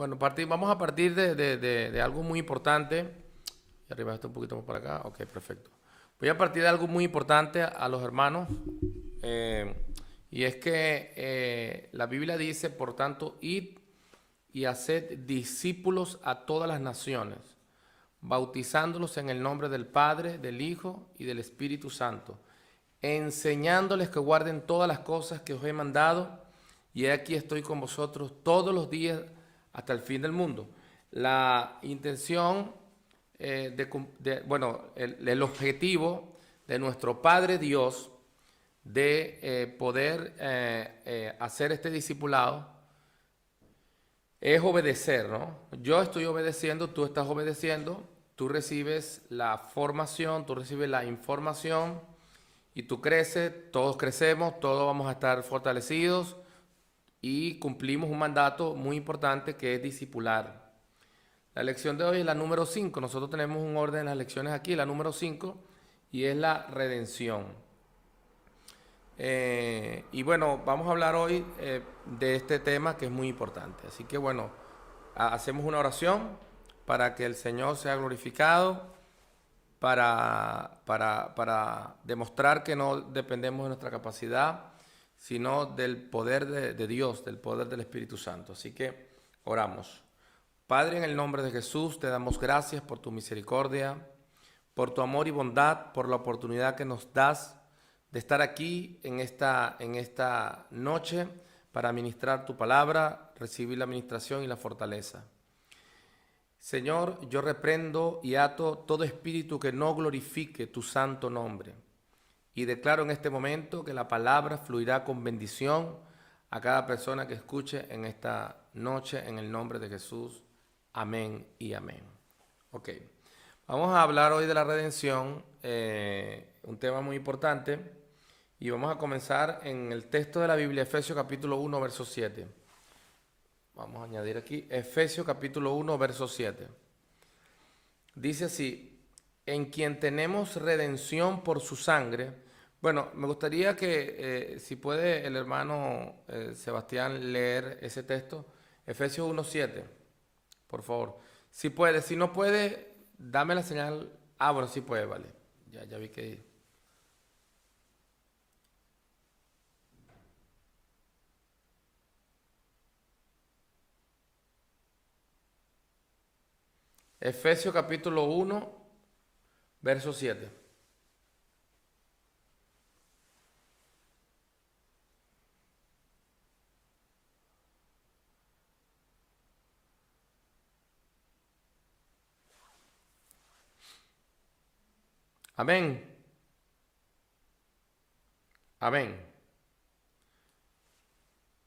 Bueno, vamos a partir de algo muy importante. Y arriba está un poquito más para acá. Ok, perfecto. Voy a partir de algo muy importante a los hermanos. eh, y es que la Biblia dice, por tanto, id y haced discípulos a todas las naciones, bautizándolos en el nombre del Padre, del Hijo y del Espíritu Santo, enseñándoles que guarden todas las cosas que os he mandado, y he aquí estoy con vosotros todos los días hasta el fin del mundo. La intención, bueno, el objetivo de nuestro Padre Dios de poder hacer este discipulado es obedecer, ¿no? Yo estoy obedeciendo, tú estás obedeciendo, tú recibes la formación, tú recibes la información y tú creces, todos crecemos, todos vamos a estar fortalecidos y cumplimos un mandato muy importante que es discipular. La lección de hoy es la número 5. Nosotros tenemos un orden en las lecciones aquí, la número 5, y es la redención. Y bueno, vamos a hablar hoy de este tema que es muy importante. Así que bueno, hacemos una oración para que el Señor sea glorificado, para demostrar que no dependemos de nuestra capacidad, sino del poder de Dios, del poder del Espíritu Santo. Así que oramos. Padre, en el nombre de Jesús, te damos gracias por tu misericordia, por tu amor y bondad, por la oportunidad que nos das de estar aquí en esta noche para ministrar tu palabra, recibir la administración y la fortaleza. Señor, yo reprendo y ato todo espíritu que no glorifique tu santo nombre. Y declaro en este momento que la palabra fluirá con bendición a cada persona que escuche en esta noche, en el nombre de Jesús. Amén y amén. Ok, vamos a hablar hoy de la redención, un tema muy importante. Y vamos a comenzar en el texto de la Biblia, Efesios capítulo 1, verso 7. Vamos a añadir aquí, Efesios capítulo 1, verso 7. Dice así, en quien tenemos redención por su sangre. Bueno, me gustaría que si puede el hermano Sebastián leer ese texto, Efesios 1, 7, por favor. Si puede, si no puede, dame la señal. Ah, bueno, sí puede, vale. Ya vi que... Efesios capítulo 1, verso 7. Amén. Amén.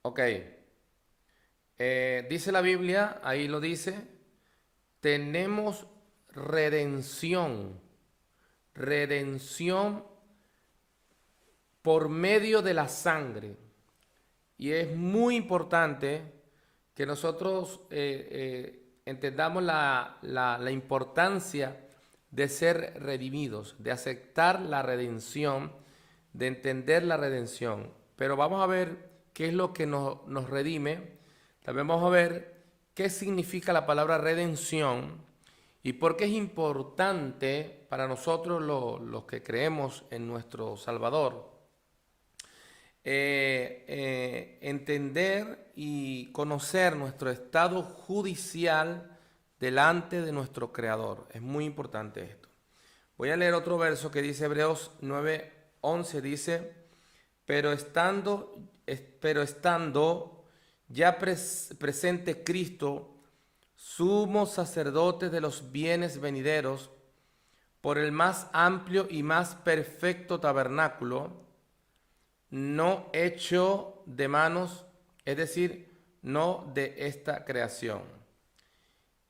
Ok. Dice la Biblia, ahí lo dice, tenemos redención. Redención por medio de la sangre. Y es muy importante que nosotros entendamos la importancia de ser redimidos, de aceptar la redención, de entender la redención. Pero vamos a ver qué es lo que nos redime. También vamos a ver qué significa la palabra redención y por qué es importante para nosotros los que creemos en nuestro Salvador entender y conocer nuestro estado judicial delante de nuestro Creador. Es muy importante esto. Voy a leer otro verso que dice Hebreos 9:11, dice, pero estando ya presente Cristo, sumo sacerdote de los bienes venideros, por el más amplio y más perfecto tabernáculo, no hecho de manos, es decir, no de esta creación,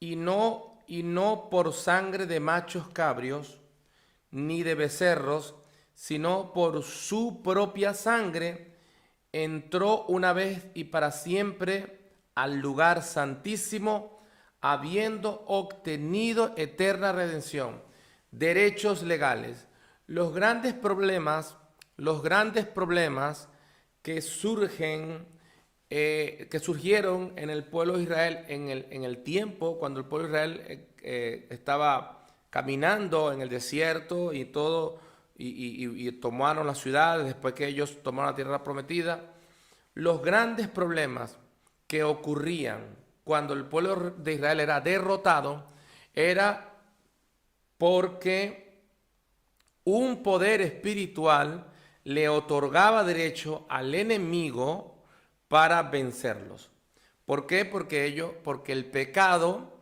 y no por sangre de machos cabrios, ni de becerros, sino por su propia sangre, entró una vez y para siempre al lugar santísimo, habiendo obtenido eterna redención, derechos legales. Los grandes problemas que surgen que surgieron en el pueblo de Israel en el tiempo cuando el pueblo de Israel estaba caminando en el desierto y todo, y tomaron las ciudades después que ellos tomaron la tierra prometida. Los grandes problemas que ocurrían cuando el pueblo de Israel era derrotado era porque un poder espiritual le otorgaba derecho al enemigo para vencerlos. ¿Por qué? Porque el pecado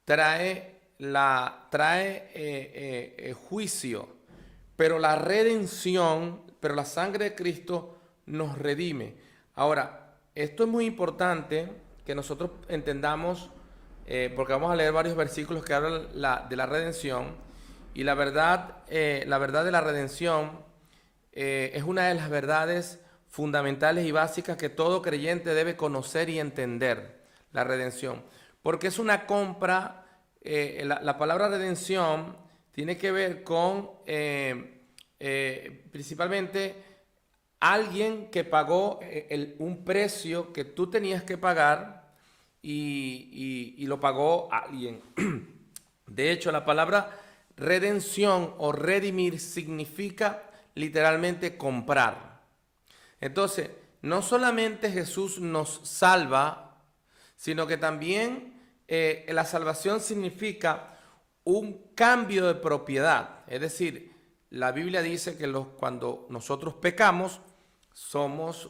trae juicio, pero la redención, pero la sangre de Cristo nos redime. Ahora, esto es muy importante que nosotros entendamos, porque vamos a leer varios versículos que hablan de la redención, y la verdad de la redención es una de las verdades fundamentales y básicas que todo creyente debe conocer y entender, la redención. Porque es una compra, la palabra redención tiene que ver con principalmente alguien que pagó un precio que tú tenías que pagar y lo pagó alguien. De hecho, la palabra redención o redimir significa literalmente comprar. Entonces, no solamente Jesús nos salva, sino que también la salvación significa un cambio de propiedad. Es decir, la Biblia dice que cuando nosotros pecamos, somos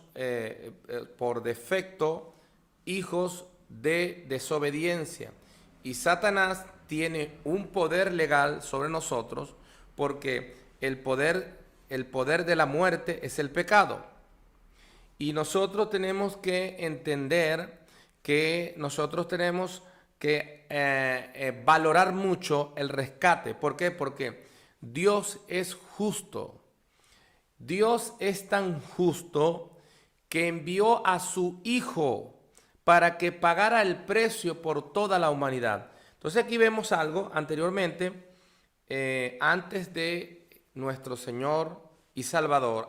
por defecto hijos de desobediencia. Y Satanás tiene un poder legal sobre nosotros porque el poder de la muerte es el pecado. Y nosotros tenemos que entender que nosotros tenemos que valorar mucho el rescate. ¿Por qué? Porque Dios es justo. Dios es tan justo que envió a su Hijo para que pagara el precio por toda la humanidad. Entonces aquí vemos algo anteriormente, antes de nuestro Señor y Salvador,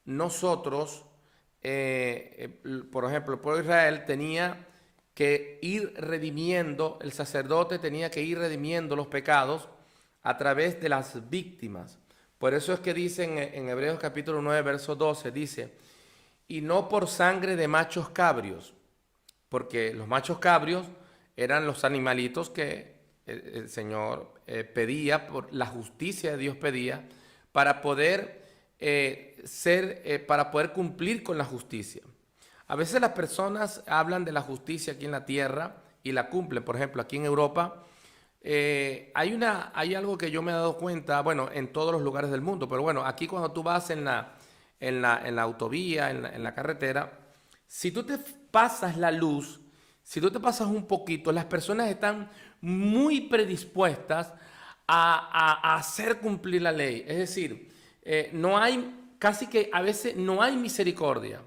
nosotros, por ejemplo, el pueblo de Israel tenía que ir redimiendo, el sacerdote tenía que ir redimiendo los pecados a través de las víctimas. Por eso es que dicen en Hebreos capítulo 9, verso 12, dice, y no por sangre de machos cabrios, porque los machos cabrios eran los animalitos que el Señor pedía, por la justicia de Dios pedía, para poder para poder cumplir con la justicia. A veces las personas hablan de la justicia aquí en la tierra y la cumplen. Por ejemplo, aquí en Europa hay algo que yo me he dado cuenta, bueno, en todos los lugares del mundo, pero bueno, aquí cuando tú vas en la autovía, en la carretera, si tú te pasas la luz, si tú te pasas un poquito, las personas están muy predispuestas a hacer cumplir la ley. Es decir, no hay, casi que a veces no hay misericordia.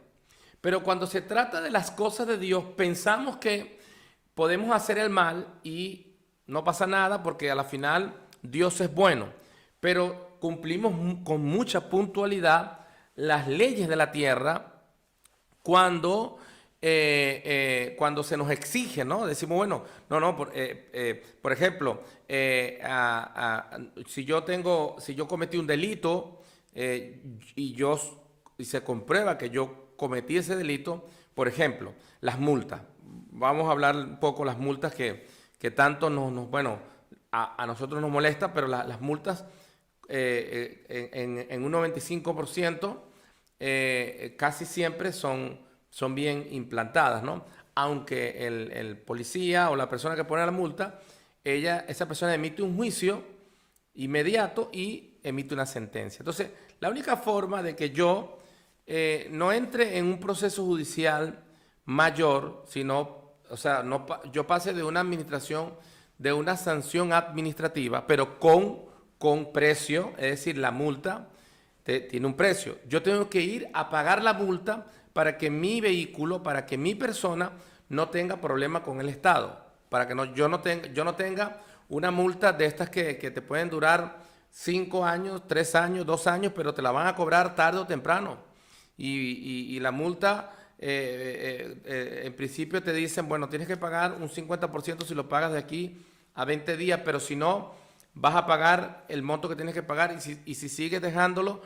Pero cuando se trata de las cosas de Dios, pensamos que podemos hacer el mal y no pasa nada porque a la final Dios es bueno. Pero cumplimos con mucha puntualidad las leyes de la tierra cuando se nos exige, ¿no? Decimos, bueno, por ejemplo, si yo cometí un delito y se comprueba que yo cometí ese delito, por ejemplo, las multas. Vamos a hablar un poco de las multas que tanto a nosotros nos molesta, pero las multas en un 95% casi siempre son bien implantadas, ¿no? Aunque el policía o la persona que pone la multa, esa persona emite un juicio inmediato y emite una sentencia. Entonces, la única forma de que yo no entre en un proceso judicial mayor, sino, o sea, yo pase de una sanción administrativa, pero con precio, es decir, la multa tiene un precio. Yo tengo que ir a pagar la multa para que mi vehículo, para que mi persona no tenga problema con el Estado, para que yo no tenga una multa de estas que te pueden durar 5 años, 3 años, 2 años, pero te la van a cobrar tarde o temprano. y la multa, en principio te dicen, bueno, tienes que pagar un 50% si lo pagas de aquí a 20 días, pero si no, vas a pagar el monto que tienes que pagar y si sigues dejándolo,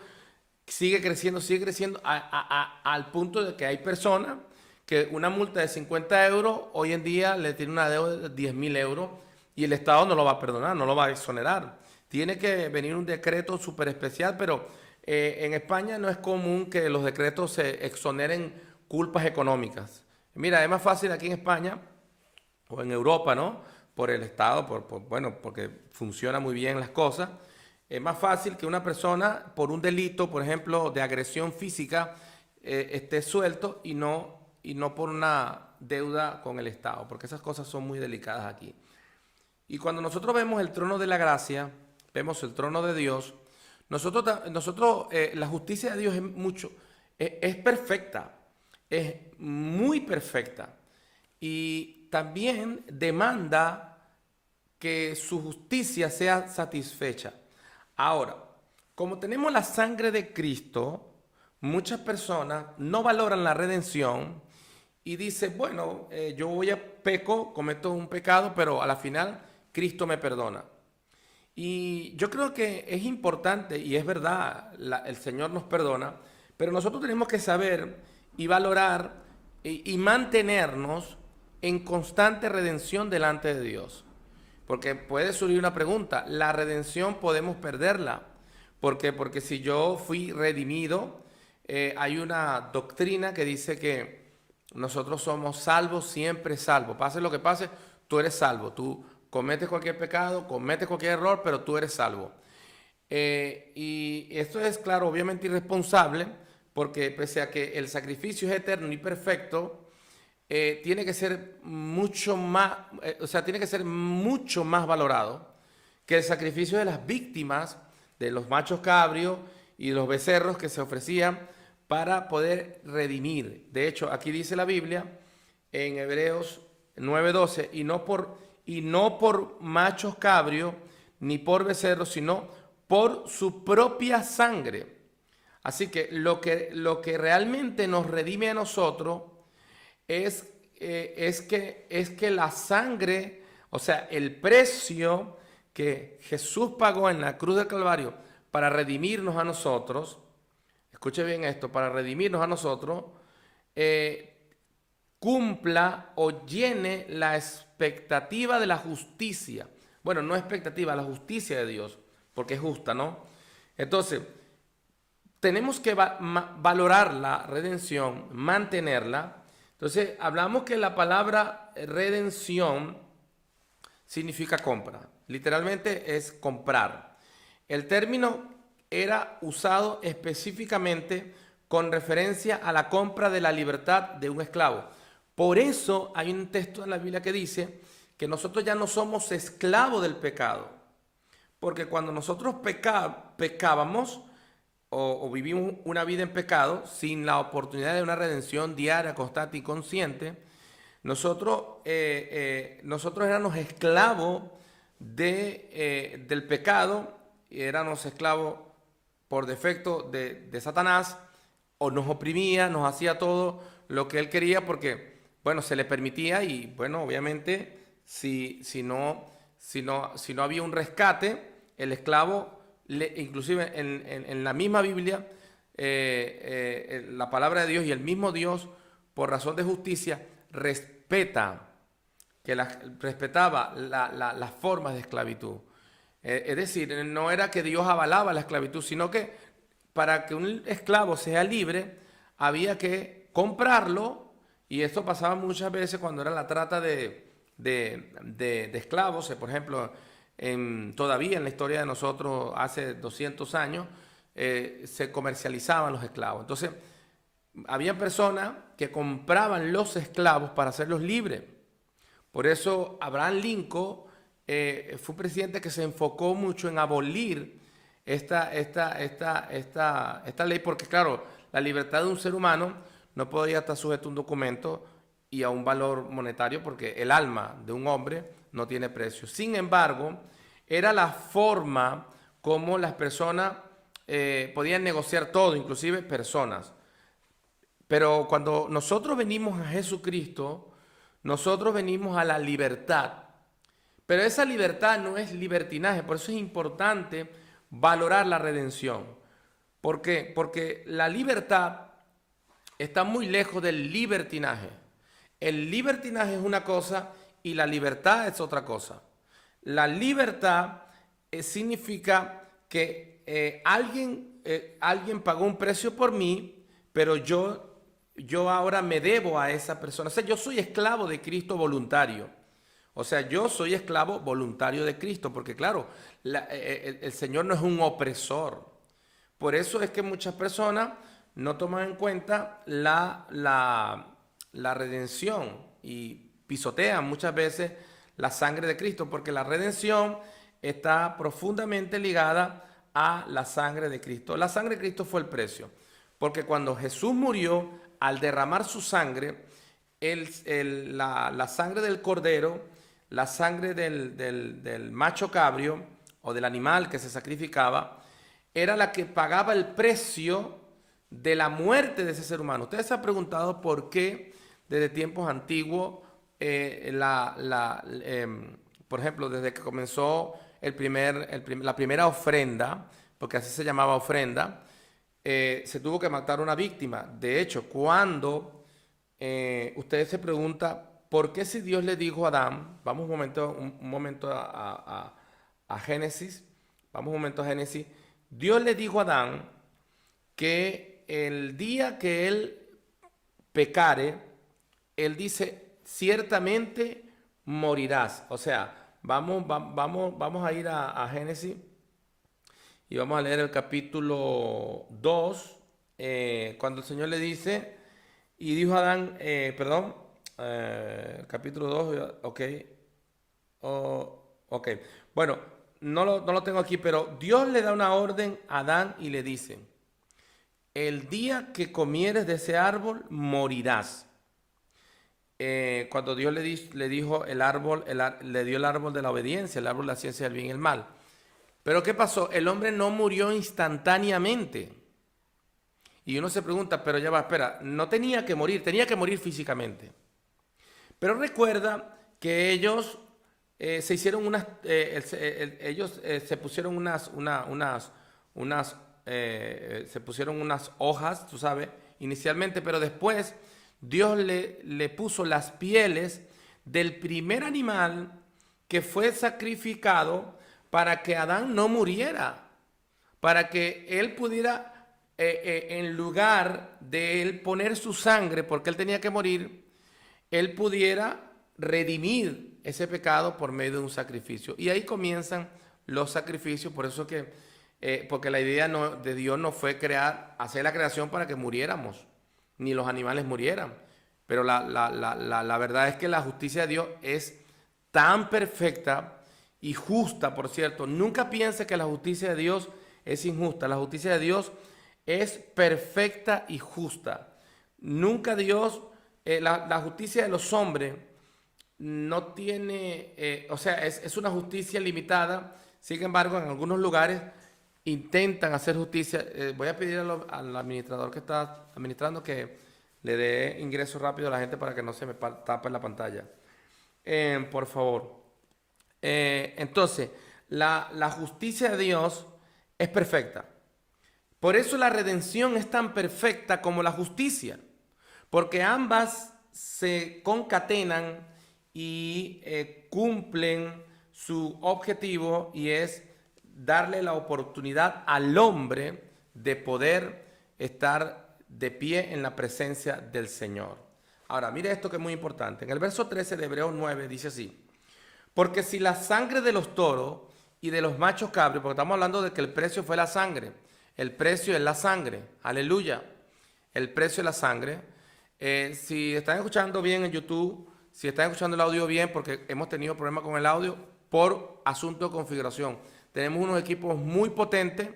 sigue creciendo al punto de que hay personas que una multa de 50 euros hoy en día le tiene una deuda de 10.000 euros y el Estado no lo va a perdonar, no lo va a exonerar. Tiene que venir un decreto súper especial, pero en España no es común que los decretos se exoneren culpas económicas. Mira, es más fácil aquí en España o en Europa, ¿no? Por el Estado, bueno, porque funciona muy bien las cosas. Es más fácil que una persona por un delito, por ejemplo, de agresión física, esté suelto y no por una deuda con el Estado, porque esas cosas son muy delicadas aquí. Y cuando nosotros vemos el trono de la gracia, vemos el trono de Dios, la justicia de Dios es mucho, es perfecta, es muy perfecta. Y también demanda que su justicia sea satisfecha. Ahora, como tenemos la sangre de Cristo, muchas personas no valoran la redención y dicen, bueno, yo voy a peco, cometo un pecado, pero a la final Cristo me perdona. Y yo creo que es importante, y es verdad, el Señor nos perdona, pero nosotros tenemos que saber y valorar y mantenernos en constante redención delante de Dios. Porque puede surgir una pregunta, ¿la redención podemos perderla? ¿Por qué? Porque si yo fui redimido, hay una doctrina que dice que nosotros somos salvos, siempre salvos. Pase lo que pase, tú eres salvo. Tú cometes cualquier pecado, cometes cualquier error, pero tú eres salvo. Y esto es, claro, obviamente irresponsable, porque pese a que el sacrificio es eterno y perfecto, tiene que ser mucho más, tiene que ser mucho más valorado que el sacrificio de las víctimas, de los machos cabrios y los becerros que se ofrecían para poder redimir. De hecho, aquí dice la Biblia en Hebreos 9:12, y no por machos cabrios ni por becerros, sino por su propia sangre. Así que lo que realmente nos redime a nosotros es que la sangre, o sea, el precio que Jesús pagó en la cruz del Calvario para redimirnos a nosotros, escuche bien esto, para redimirnos a nosotros, cumpla o llene la expectativa de la justicia. Bueno, no expectativa, la justicia de Dios, porque es justa, ¿no? Entonces, tenemos que valorar la redención, mantenerla. Entonces, hablamos que la palabra redención significa compra. Literalmente es comprar. El término era usado específicamente con referencia a la compra de la libertad de un esclavo. Por eso hay un texto en la Biblia que dice que nosotros ya no somos esclavos del pecado. Porque cuando nosotros pecábamos, o vivimos una vida en pecado sin la oportunidad de una redención diaria, constante y consciente, nosotros éramos esclavos del pecado, y éramos esclavos por defecto de Satanás, o nos oprimía, nos hacía todo lo que él quería porque, bueno, se le permitía y, bueno, obviamente, si no había un rescate, el esclavo inclusive en la misma Biblia, la palabra de Dios y el mismo Dios, por razón de justicia, respetaba las formas de esclavitud. Es decir, no era que Dios avalaba la esclavitud, sino que para que un esclavo sea libre, había que comprarlo, y esto pasaba muchas veces cuando era la trata de esclavos, por ejemplo, todavía en la historia de nosotros, hace 200 años, se comercializaban los esclavos. Entonces, había personas que compraban los esclavos para hacerlos libres. Por eso, Abraham Lincoln fue un presidente que se enfocó mucho en abolir esta ley, porque, claro, la libertad de un ser humano no podía estar sujeto a un documento y a un valor monetario, porque el alma de un hombre no tiene precio. Sin embargo, era la forma como las personas podían negociar todo, inclusive personas. Pero cuando nosotros venimos a Jesucristo, nosotros venimos a la libertad. Pero esa libertad no es libertinaje, por eso es importante valorar la redención. ¿Por qué? Porque la libertad está muy lejos del libertinaje. El libertinaje es una cosa y la libertad es otra cosa. La libertad significa que alguien pagó un precio por mí, pero yo ahora me debo a esa persona. O sea, yo soy esclavo de Cristo voluntario. O sea, yo soy esclavo voluntario de Cristo, porque claro, el Señor no es un opresor. Por eso es que muchas personas no toman en cuenta la redención y pisotean muchas veces la sangre de Cristo, porque la redención está profundamente ligada a la sangre de Cristo. La sangre de Cristo fue el precio, porque cuando Jesús murió, al derramar su sangre, la sangre del cordero, la sangre del macho cabrio o del animal que se sacrificaba, era la que pagaba el precio de la muerte de ese ser humano. Ustedes se han preguntado por qué desde tiempos antiguos, por ejemplo, desde que comenzó la primera ofrenda, porque así se llamaba ofrenda, se tuvo que matar una víctima. De hecho, cuando ustedes se preguntan por qué si Dios le dijo a Adán, vamos un momento a Génesis, vamos un momento a Génesis, Dios le dijo a Adán que el día que él pecare, él dice, ciertamente morirás. O sea, vamos a ir a Génesis y vamos a leer el capítulo 2, cuando el Señor le dice, y dijo a Adán, el capítulo 2, ok, ok, bueno, no lo tengo aquí, pero Dios le da una orden a Adán y le dice, el día que comieres de ese árbol, morirás. Cuando Dios le dijo el árbol, le dio el árbol de la obediencia, el árbol de la ciencia del bien y el mal. Pero ¿qué pasó? El hombre no murió instantáneamente. Y uno se pregunta, pero ya va, espera, no tenía que morir físicamente. Pero recuerda que ellos se hicieron se pusieron se pusieron unas hojas, tú sabes, inicialmente, pero después Dios le puso las pieles del primer animal que fue sacrificado para que Adán no muriera, para que él pudiera, en lugar de él poner su sangre, porque él tenía que morir, él pudiera redimir ese pecado por medio de un sacrificio. Y ahí comienzan los sacrificios, por eso que, porque la idea de Dios no fue hacer la creación para que muriéramos, ni los animales murieran. Pero la verdad es que la justicia de Dios es tan perfecta y justa, por cierto. Nunca piense que la justicia de Dios es injusta. La justicia de Dios es perfecta y justa. Nunca Dios, la justicia de los hombres no tiene, o sea, es una justicia limitada. Sin embargo, en algunos lugares intentan hacer justicia. Voy a pedir al administrador que está administrando que le dé ingreso rápido a la gente para que no se me tape la pantalla. Por favor. Entonces, la justicia de Dios es perfecta. Por eso la redención es tan perfecta como la justicia. Porque ambas se concatenan y cumplen su objetivo, y es darle la oportunidad al hombre de poder estar de pie en la presencia del Señor. Ahora, mire esto que es muy importante. En el verso 13 de Hebreos 9 dice así: porque si la sangre de los toros y de los machos cabros, porque estamos hablando de que el precio fue la sangre, el precio es la sangre, aleluya, el precio es la sangre. Si están escuchando bien en YouTube, si están escuchando el audio bien, porque hemos tenido problemas con el audio por asunto de configuración. Tenemos unos equipos muy potentes,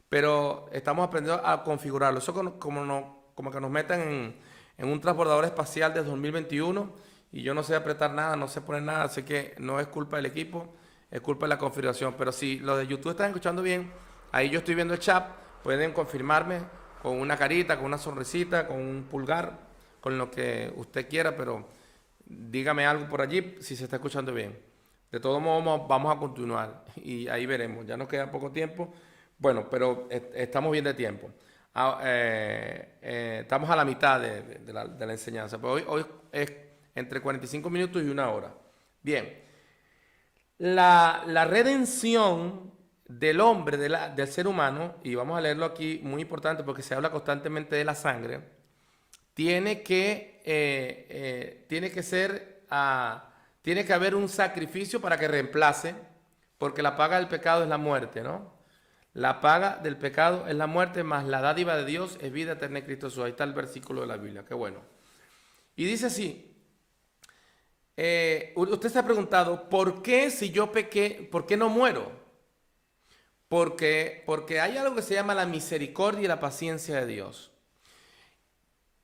pero estamos aprendiendo a configurarlo. Eso como que nos metan en un transbordador espacial de 2021 y yo no sé apretar nada, no sé poner nada, así que no es culpa del equipo, es culpa de la configuración. Pero si los de YouTube están escuchando bien, ahí yo estoy viendo el chat, pueden confirmarme con una carita, con una sonrisita, con un pulgar, con lo que usted quiera, pero dígame algo por allí si se está escuchando bien. De todos modos, vamos a continuar y ahí veremos. Ya nos queda poco tiempo. Bueno, pero estamos bien de tiempo. Estamos a la mitad de la enseñanza. Pero hoy es entre 45 minutos y una hora. Bien. La redención del hombre, del ser humano, y vamos a leerlo aquí, muy importante porque se habla constantemente de la sangre, tiene que tiene que haber un sacrificio para que reemplace, porque la paga del pecado es la muerte, ¿no? La paga del pecado es la muerte, más la dádiva de Dios es vida eterna en Cristo Jesús. Ahí está el versículo de la Biblia, qué bueno. Y dice así, usted se ha preguntado, ¿por qué si yo pequé, por qué no muero? Porque hay algo que se llama la misericordia y la paciencia de Dios.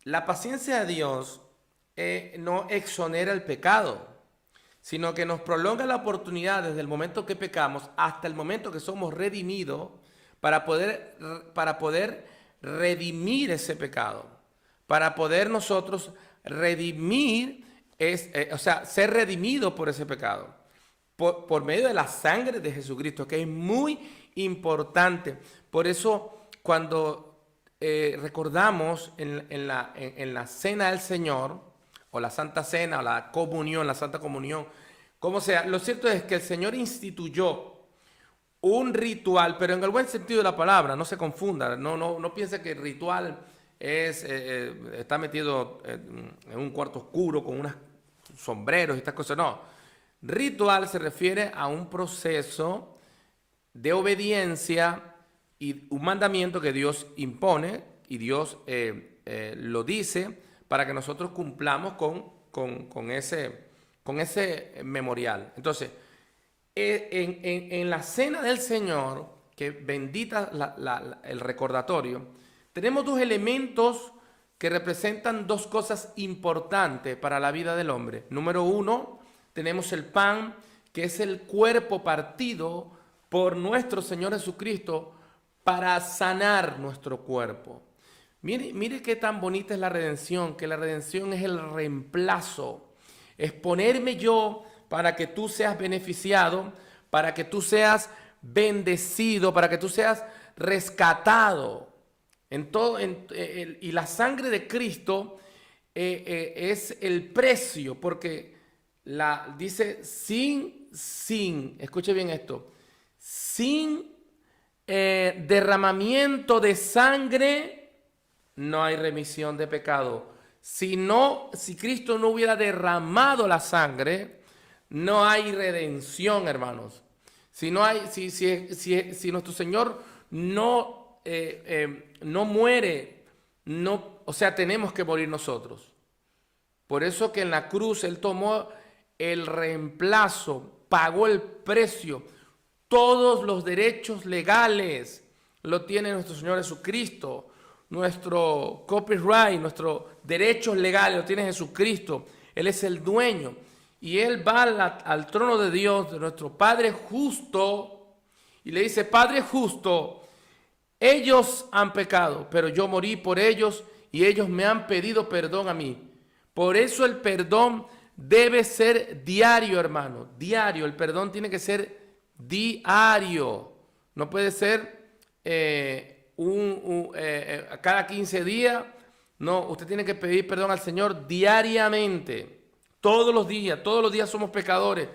La paciencia de Dios no exonera el pecado, sino que nos prolonga la oportunidad desde el momento que pecamos hasta el momento que somos redimidos para poder redimir ese pecado, para poder nosotros redimir, o sea, ser redimidos por ese pecado, por medio de la sangre de Jesucristo, que es muy importante. Por eso cuando recordamos en la cena del Señor, o la Santa Cena, o la comunión, la Santa Comunión, como sea, lo cierto es que el Señor instituyó un ritual, pero en el buen sentido de la palabra, no se confunda, no piense que el ritual está metido en un cuarto oscuro con unos sombreros y estas cosas, no. Ritual se refiere a un proceso de obediencia y un mandamiento que Dios impone y Dios lo dice para que nosotros cumplamos con ese memorial. Entonces, en la cena del Señor, que bendita el recordatorio, tenemos dos elementos que representan dos cosas importantes para la vida del hombre. Número uno, tenemos el pan, que es el cuerpo partido por nuestro Señor Jesucristo para sanar nuestro cuerpo. Mire qué tan bonita es la redención, que la redención es el reemplazo. Es ponerme yo para que tú seas beneficiado, para que tú seas bendecido, para que tú seas rescatado. Y la sangre de Cristo es el precio, porque dice escuche bien esto, sin derramamiento de sangre no hay remisión de pecado. Si Cristo no hubiera derramado la sangre, no hay redención, hermanos. Si nuestro Señor no muere, o sea, tenemos que morir nosotros. Por eso que en la cruz Él tomó el reemplazo, pagó el precio. Todos los derechos legales lo tiene nuestro Señor Jesucristo. Nuestro copyright, nuestros derechos legales lo tiene Jesucristo. Él es el dueño. Y Él va al trono de Dios, de nuestro Padre justo, y le dice, Padre justo, ellos han pecado, pero yo morí por ellos y ellos me han pedido perdón a mí. Por eso el perdón debe ser diario, hermano, diario. El perdón tiene que ser diario. No puede ser cada 15 días. No, usted tiene que pedir perdón al Señor diariamente. Todos los días somos pecadores.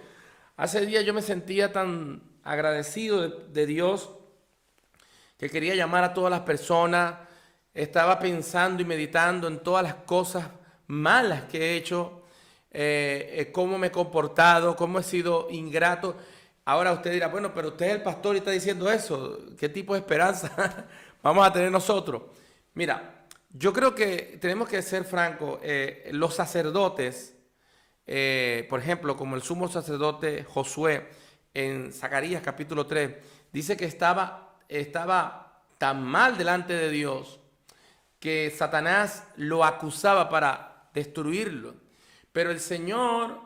Hace días yo me sentía tan agradecido de Dios que quería llamar a todas las personas. Estaba pensando y meditando en todas las cosas malas que he hecho, cómo me he comportado, cómo he sido ingrato. Ahora usted dirá, bueno, pero usted es el pastor y está diciendo eso. ¿Qué tipo de esperanza vamos a tener nosotros? Mira, yo creo que tenemos que ser francos. Los sacerdotes, por ejemplo, como el sumo sacerdote Josué en Zacarías capítulo 3, dice que estaba tan mal delante de Dios que Satanás lo acusaba para destruirlo. Pero el Señor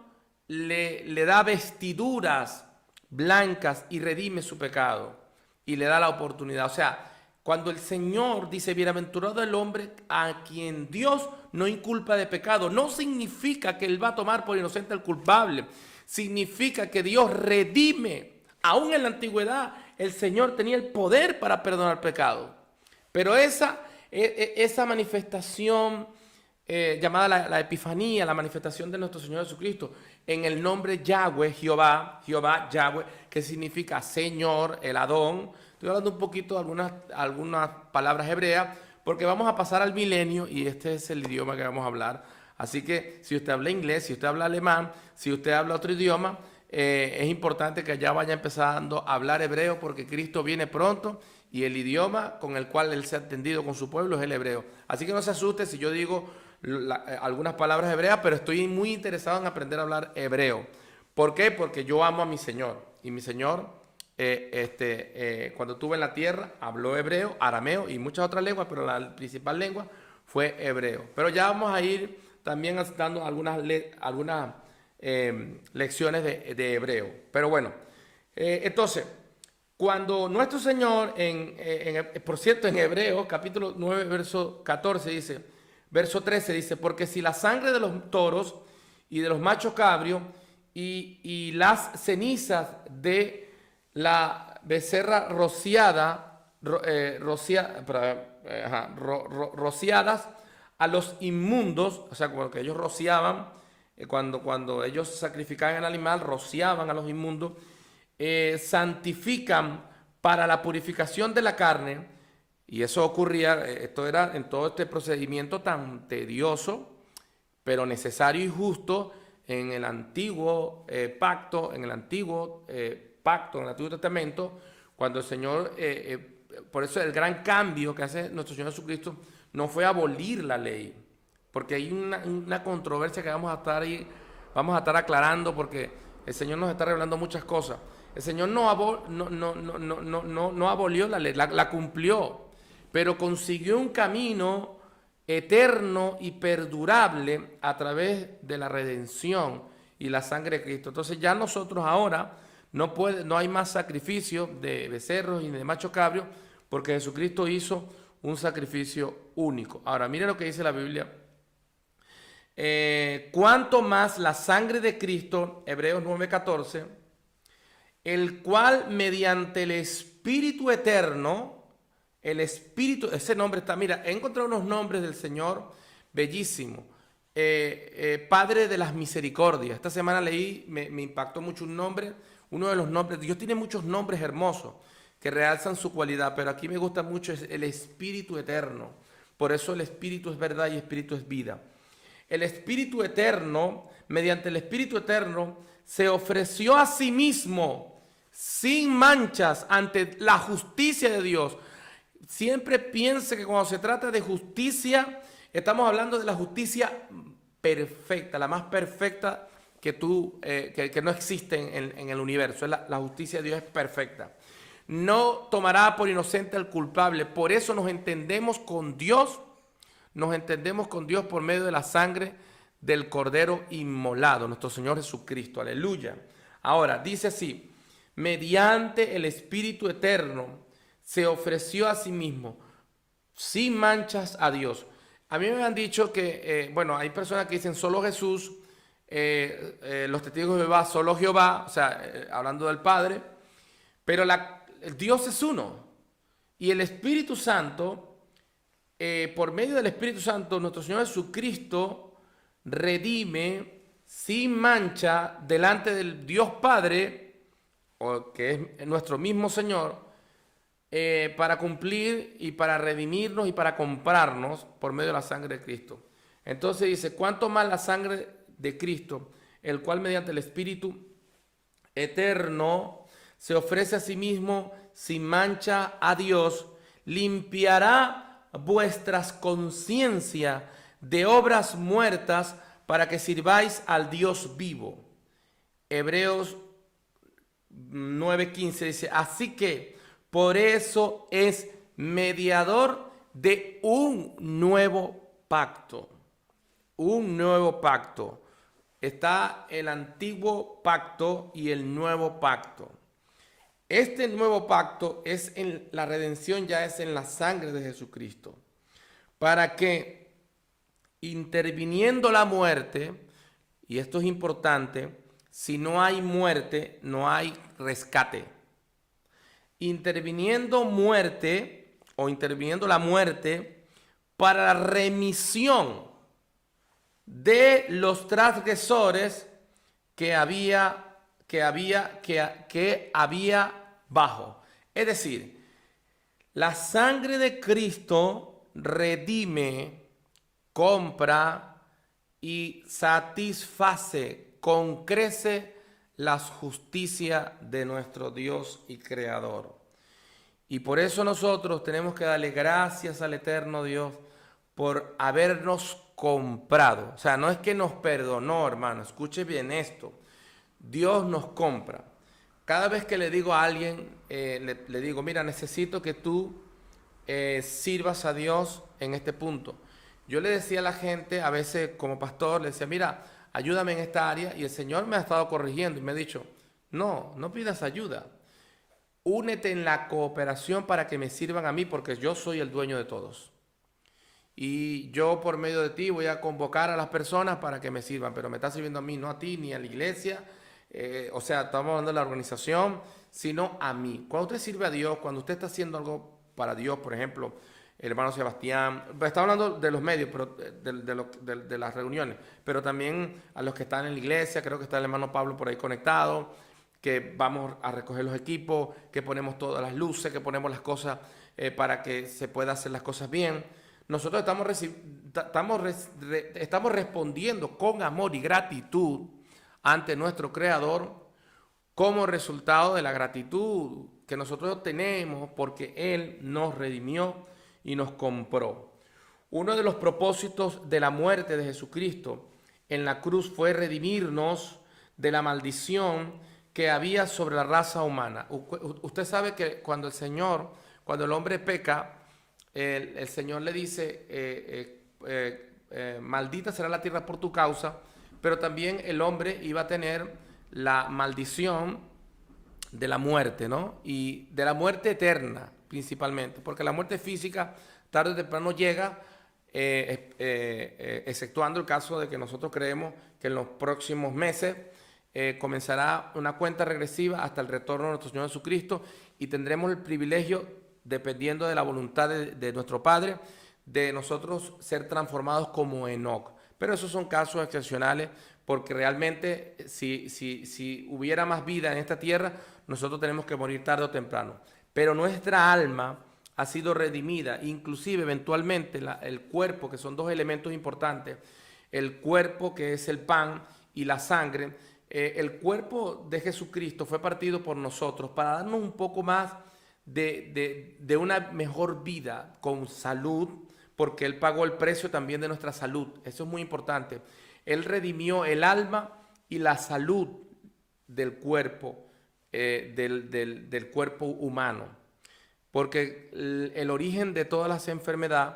le da vestiduras blancas y redime su pecado y le da la oportunidad. O sea, Cuando el Señor dice, bienaventurado el hombre a quien Dios no inculpa de pecado, no significa que Él va a tomar por inocente al culpable. Significa que Dios redime. Aún en la antigüedad, el Señor tenía el poder para perdonar pecado. Pero esa manifestación llamada la Epifanía, la manifestación de nuestro Señor Jesucristo, en el nombre Yahweh, Jehová, Yahweh, que significa Señor, el Adón. Estoy hablando un poquito de algunas palabras hebreas, porque vamos a pasar al milenio y este es el idioma que vamos a hablar. Así que si usted habla inglés, si usted habla alemán, si usted habla otro idioma, es importante que ya vaya empezando a hablar hebreo, porque Cristo viene pronto y el idioma con el cual Él se ha entendido con su pueblo es el hebreo. Así que no se asuste si yo digo algunas palabras hebreas, pero estoy muy interesado en aprender a hablar hebreo. ¿Por qué? Porque yo amo a mi Señor. Y mi Señor, cuando estuvo en la tierra, habló hebreo, arameo y muchas otras lenguas, pero la principal lengua fue hebreo. Pero ya vamos a ir también dando algunas lecciones de hebreo. Pero bueno, entonces, cuando nuestro Señor, por cierto, en Hebreos, capítulo 9, verso 14, dice, verso 13 dice, porque si la sangre de los toros y de los machos cabrios y las cenizas de la becerra rociadas a los inmundos, o sea, como que ellos rociaban, cuando ellos sacrificaban el animal, rociaban a los inmundos, santifican para la purificación de la carne. Y eso ocurría, esto era en todo este procedimiento tan tedioso, pero necesario y justo en el antiguo pacto, en el Antiguo Testamento, cuando el Señor, por eso el gran cambio que hace nuestro Señor Jesucristo no fue abolir la ley, porque hay una controversia que vamos a estar aclarando, porque el Señor nos está revelando muchas cosas. El Señor no abolió la ley, la cumplió, pero consiguió un camino eterno y perdurable a través de la redención y la sangre de Cristo. Entonces ya nosotros ahora no hay más sacrificio de becerros y de machos cabrios, porque Jesucristo hizo un sacrificio único. Ahora, mire lo que dice la Biblia. Cuanto más la sangre de Cristo, Hebreos 9:14, el cual mediante el Espíritu eterno, ese nombre está, mira, he encontrado unos nombres del Señor bellísimos. Padre de las misericordias. Esta semana leí, me impactó mucho un nombre, uno de los nombres. Dios tiene muchos nombres hermosos que realzan su cualidad, pero aquí me gusta mucho es el Espíritu eterno. Por eso el Espíritu es verdad y Espíritu es vida. El Espíritu eterno, mediante el Espíritu eterno, se ofreció a sí mismo sin manchas ante la justicia de Dios. Siempre piense que cuando se trata de justicia, estamos hablando de la justicia perfecta, la más perfecta que no existe en el universo. La justicia de Dios es perfecta. No tomará por inocente al culpable. Por eso nos entendemos con Dios por medio de la sangre del Cordero inmolado, nuestro Señor Jesucristo. Aleluya. Ahora, dice así, mediante el Espíritu eterno se ofreció a sí mismo sin manchas a Dios. A mí me han dicho que, hay personas que dicen solo Jesús, los testigos de Jehová, solo Jehová, o sea, hablando del Padre, pero el Dios es uno. Y el Espíritu Santo, por medio del Espíritu Santo, nuestro Señor Jesucristo redime sin mancha delante del Dios Padre, que es nuestro mismo Señor, para cumplir y para redimirnos y para comprarnos por medio de la sangre de Cristo. Entonces dice, ¿cuánto más la sangre de Cristo, el cual mediante el Espíritu eterno se ofrece a sí mismo sin mancha a Dios, limpiará vuestras conciencias de obras muertas para que sirváis al Dios vivo? Hebreos 9:15 dice, así que por eso es mediador de un nuevo pacto. Un nuevo pacto. Está el antiguo pacto y el nuevo pacto. Este nuevo pacto es en la redención, ya es en la sangre de Jesucristo, para que interviniendo la muerte, y esto es importante, si no hay muerte, no hay rescate. Interviniendo muerte o interviniendo la muerte para la remisión de los transgresores que había bajo. Es decir, la sangre de Cristo redime, compra y satisface, concrece la justicia de nuestro Dios y Creador. Y por eso nosotros tenemos que darle gracias al eterno Dios por habernos comprado. O sea, no es que nos perdonó, hermano, escuche bien esto. Dios nos compra. Cada vez que le digo a alguien, le digo, mira, necesito que tú sirvas a Dios en este punto. Yo le decía a la gente, a veces como pastor, le decía, mira, ayúdame en esta área. Y el Señor me ha estado corrigiendo y me ha dicho, no pidas ayuda. Únete en la cooperación para que me sirvan a mí, porque yo soy el dueño de todos. Y yo por medio de ti voy a convocar a las personas para que me sirvan, pero me está sirviendo a mí, no a ti ni a la iglesia. O sea, estamos hablando de la organización, sino a mí. Cuando usted sirve a Dios, cuando usted está haciendo algo para Dios, por ejemplo, el hermano Sebastián, está hablando de los medios, pero de las reuniones, pero también a los que están en la iglesia, creo que está el hermano Pablo por ahí conectado, que vamos a recoger los equipos, que ponemos todas las luces, que ponemos las cosas para que se pueda hacer las cosas bien. Nosotros estamos respondiendo con amor y gratitud ante nuestro Creador como resultado de la gratitud que nosotros tenemos porque Él nos redimió y nos compró. Uno de los propósitos de la muerte de Jesucristo en la cruz fue redimirnos de la maldición que había sobre la raza humana. Usted sabe que cuando el hombre peca, el Señor le dice, maldita será la tierra por tu causa, pero también el hombre iba a tener la maldición de la muerte, ¿no? Y de la muerte eterna, principalmente, porque la muerte física tarde o temprano llega, exceptuando el caso de que nosotros creemos que en los próximos meses comenzará una cuenta regresiva hasta el retorno de nuestro Señor Jesucristo y tendremos el privilegio, dependiendo de la voluntad de nuestro Padre, de nosotros ser transformados como Enoc. Pero esos son casos excepcionales porque realmente si hubiera más vida en esta tierra, nosotros tenemos que morir tarde o temprano. Pero nuestra alma ha sido redimida, inclusive eventualmente el cuerpo, que son dos elementos importantes, el cuerpo que es el pan y la sangre, el cuerpo de Jesucristo fue partido por nosotros para darnos un poco más de una mejor vida con salud, porque Él pagó el precio también de nuestra salud. Eso es muy importante. Él redimió el alma y la salud del cuerpo, del cuerpo humano. Porque el origen de todas las enfermedades,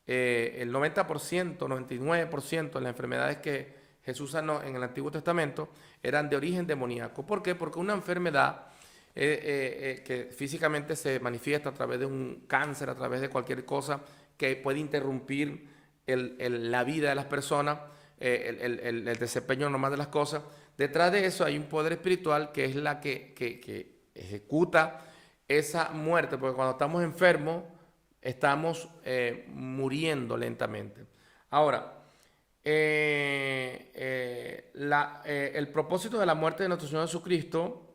el 90%, 99% de las enfermedades que Jesús sanó en el Antiguo Testamento eran de origen demoníaco. ¿Por qué? Porque una enfermedad que físicamente se manifiesta a través de un cáncer, a través de cualquier cosa que puede interrumpir la vida de las personas, el desempeño normal de las cosas. Detrás de eso hay un poder espiritual que es la que ejecuta esa muerte, porque cuando estamos enfermos estamos muriendo lentamente. Ahora, el propósito de la muerte de nuestro Señor Jesucristo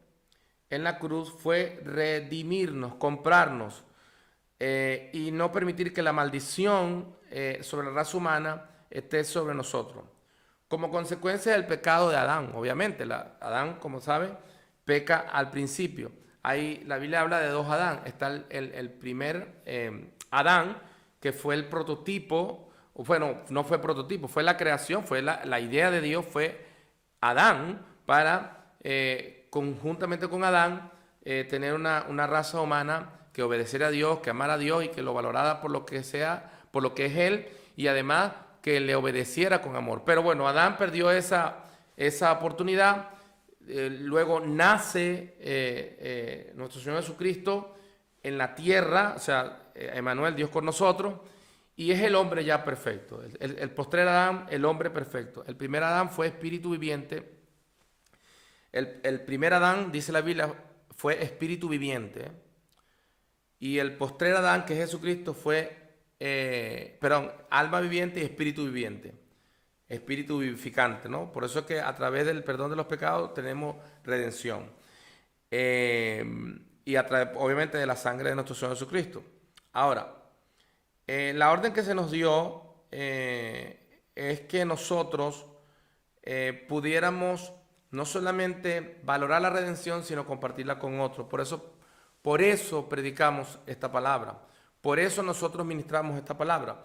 en la cruz fue redimirnos, comprarnos y no permitir que la maldición sobre la raza humana esté sobre nosotros. Como consecuencia del pecado de Adán, obviamente, Adán, como sabe, peca al principio. Ahí la Biblia habla de dos Adán. Está el primer Adán, que fue el prototipo, bueno, no fue prototipo, fue la creación, fue la idea de Dios, fue Adán para, conjuntamente con Adán, tener una raza humana que obedeciera a Dios, que amara a Dios y que lo valorara por lo que sea, por lo que es Él, y además que le obedeciera con amor. Pero bueno, Adán perdió esa oportunidad, luego nace nuestro Señor Jesucristo en la tierra, o sea, Emmanuel, Dios con nosotros, y es el hombre ya perfecto. El postrer Adán, el hombre perfecto. El primer Adán fue espíritu viviente. El primer Adán, dice la Biblia, fue espíritu viviente. Y el postrer Adán, que es Jesucristo, fue, alma viviente y espíritu viviente. Espíritu vivificante, ¿no? Por eso es que a través del perdón de los pecados tenemos redención. Y a través, obviamente, de la sangre de nuestro Señor Jesucristo. Ahora, la orden que se nos dio es que nosotros pudiéramos no solamente valorar la redención, sino compartirla con otros. Por eso predicamos esta palabra. Por eso nosotros ministramos esta palabra.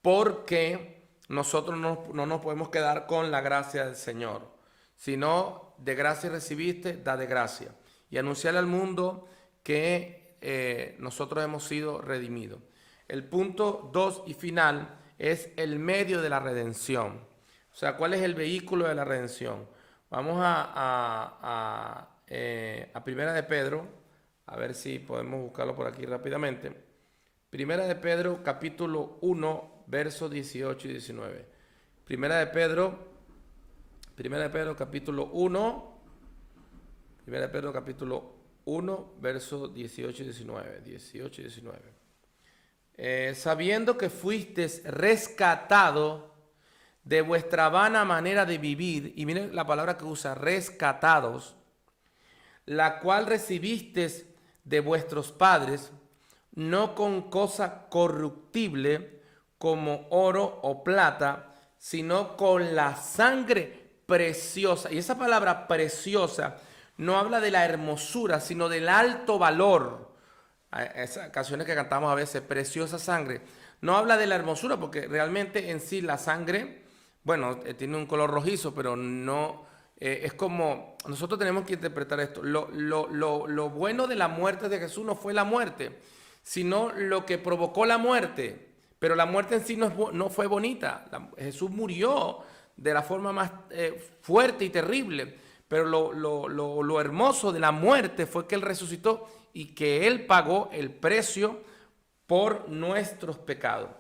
Porque nosotros no nos podemos quedar con la gracia del Señor. Sino de gracia recibiste, da de gracia. Y anunciarle al mundo que nosotros hemos sido redimidos. El punto 2 y final es el medio de la redención. O sea, ¿cuál es el vehículo de la redención? Vamos a Primera de Pedro, a ver si podemos buscarlo por aquí rápidamente. Primera de Pedro, capítulo 1, versos 18 y 19. Primera de Pedro, capítulo 1. Primera de Pedro, capítulo 1, versos 18 y 19. 18 y 19. Sabiendo que fuisteis rescatado de vuestra vana manera de vivir, y miren la palabra que usa, rescatados, la cual recibisteis de vuestros padres, no con cosa corruptible como oro o plata, sino con la sangre preciosa. Y esa palabra preciosa no habla de la hermosura, sino del alto valor. Esas canciones que cantamos a veces, preciosa sangre, no habla de la hermosura, porque realmente en sí la sangre, bueno, tiene un color rojizo, pero no, es como, nosotros tenemos que interpretar esto. Lo bueno de la muerte de Jesús no fue la muerte, sino lo que provocó la muerte. Pero la muerte en sí no fue bonita. Jesús murió de la forma más fuerte y terrible. Pero lo hermoso de la muerte fue que Él resucitó y que Él pagó el precio por nuestros pecados.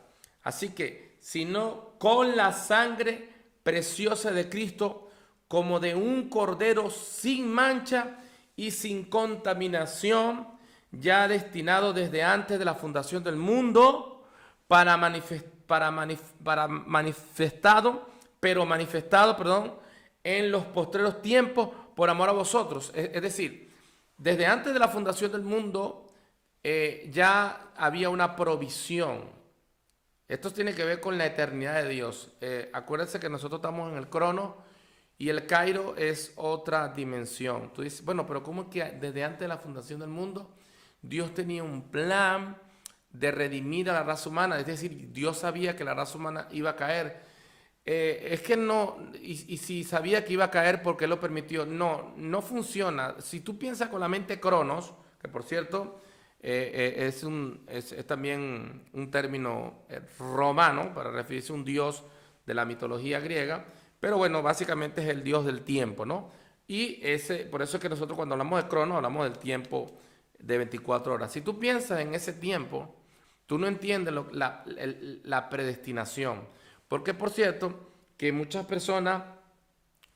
Así que, sino con la sangre preciosa de Cristo, como de un cordero sin mancha y sin contaminación, ya destinado desde antes de la fundación del mundo, manifestado en los postreros tiempos por amor a vosotros. Es decir, desde antes de la fundación del mundo ya había una provisión. Esto tiene que ver con la eternidad de Dios. Acuérdense que nosotros estamos en el crono y el Cairo es otra dimensión. Tú dices, bueno, pero ¿cómo es que desde antes de la fundación del mundo Dios tenía un plan de redimir a la raza humana? Es decir, Dios sabía que la raza humana iba a caer. Es que no, y si sabía que iba a caer, ¿por qué lo permitió? No funciona. Si tú piensas con la mente cronos, que por cierto es también un término romano para referirse a un dios de la mitología griega, pero bueno, básicamente es el dios del tiempo, ¿no? Y por eso es que nosotros cuando hablamos de cronos hablamos del tiempo de 24 horas. Si tú piensas en ese tiempo, tú no entiendes la predestinación. Porque, por cierto, que muchas personas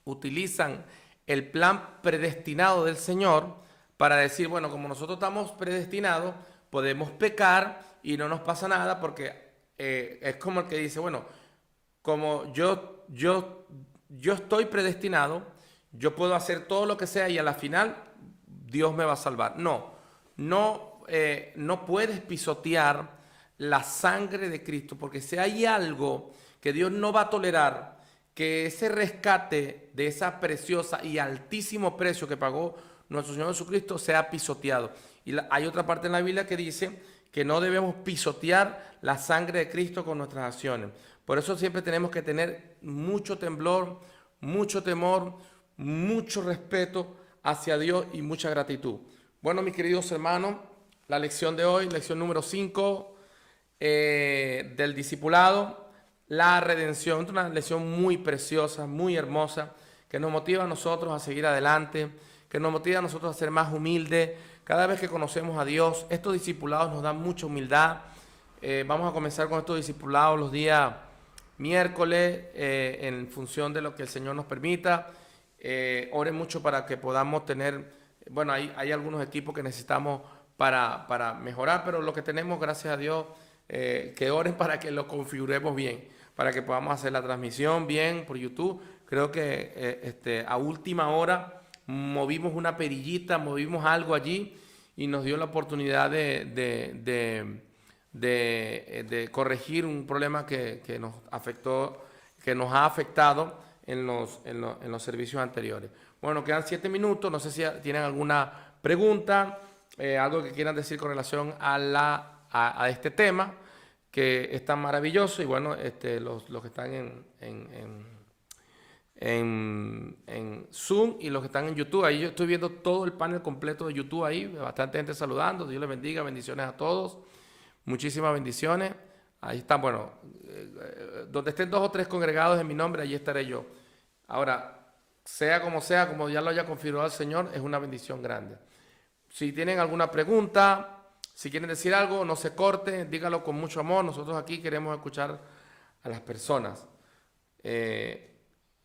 utilizan el plan predestinado del Señor para decir, bueno, como nosotros estamos predestinados, podemos pecar y no nos pasa nada, porque es como el que dice, bueno, como yo estoy predestinado, yo puedo hacer todo lo que sea y a la final Dios me va a salvar. No puedes pisotear la sangre de Cristo, porque si hay algo que Dios no va a tolerar, que ese rescate de esa preciosa y altísimo precio que pagó nuestro Señor Jesucristo sea pisoteado. Y hay otra parte en la Biblia que dice que no debemos pisotear la sangre de Cristo con nuestras acciones. Por eso siempre tenemos que tener mucho temblor, mucho temor, mucho respeto hacia Dios y mucha gratitud. Bueno, mis queridos hermanos, la lección de hoy, lección número 5 del discipulado, la redención, una lección muy preciosa, muy hermosa, que nos motiva a nosotros a seguir adelante, que nos motiva a nosotros a ser más humildes. Cada vez que conocemos a Dios, estos discipulados nos dan mucha humildad. Vamos a comenzar con estos discipulados los días miércoles, en función de lo que el Señor nos permita. Oren mucho para que podamos tener, bueno, hay algunos equipos que necesitamos para mejorar, pero lo que tenemos, gracias a Dios, que oren para que lo configuremos bien, para que podamos hacer la transmisión bien por YouTube. Creo que a última hora movimos una perillita, movimos algo allí y nos dio la oportunidad de corregir un problema que nos afectó, que nos ha afectado en los servicios anteriores. Bueno, quedan 7 minutos, no sé si tienen alguna pregunta, algo que quieran decir con relación a este tema, que es tan maravilloso. Y bueno, los que están en Zoom y los que están en YouTube, ahí yo estoy viendo todo el panel completo de YouTube ahí, bastante gente saludando. Dios les bendiga, bendiciones a todos, muchísimas bendiciones. Ahí están, bueno, donde estén 2 o 3 congregados en mi nombre, allí estaré yo. Ahora, sea, como ya lo haya confirmado el Señor, es una bendición grande. Si tienen alguna pregunta, si quieren decir algo, no se corten, díganlo con mucho amor. Nosotros aquí queremos escuchar a las personas.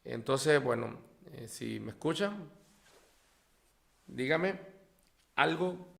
Entonces, bueno, si me escuchan, dígame algo.